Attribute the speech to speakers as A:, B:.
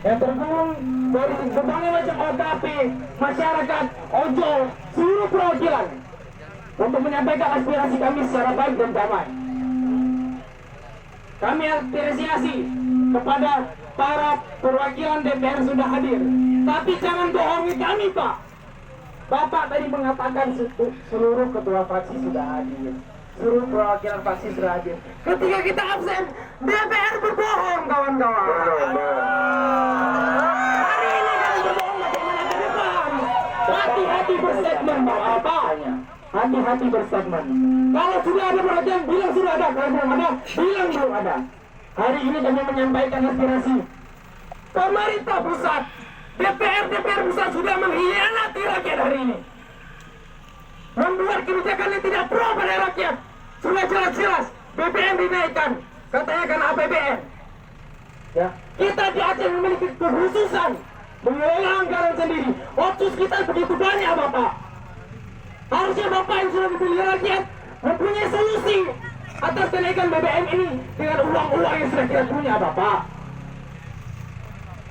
A: yang tergabung dari berbagai macam OKP, masyarakat, ojol, seluruh perwakilan untuk menyampaikan aspirasi kami secara baik dan damai. Kami apresiasi kepada para perwakilan DPR sudah hadir, tapi jangan bohongi kami, Pak. Bapak tadi mengatakan seluruh ketua fraksi sudah hadir, seluruh perwakilan fraksi sudah hadir. Ketika kita absen, DPR berbohong, kawan-kawan. Hari ini kami berbohong bagaimana ke depan. Hati-hati berstatement, Bapak. Hati-hati berstatement. Kalau sudah ada perhatian, bilang sudah ada. Kalau belum ada, bilang belum ada. Hari ini kami menyampaikan aspirasi. Pemerintah pusat, DPR pusat sudah mengkhianati rakyat hari ini. Membuat kebijakan yang tidak pro pada rakyat. Sudah jelas-jelas BBM dinaikkan, katanya kan APBN. Ya, kita di Aceh memiliki kekhususan mengelola anggaran sendiri. Otsus kita begitu banyak, Bapak. Harusnya Bapak yang sudah dipilih rakyat mempunyai solusi atas kenaikan BBM ini dengan uang-uang yang sudah kita punya, Bapak.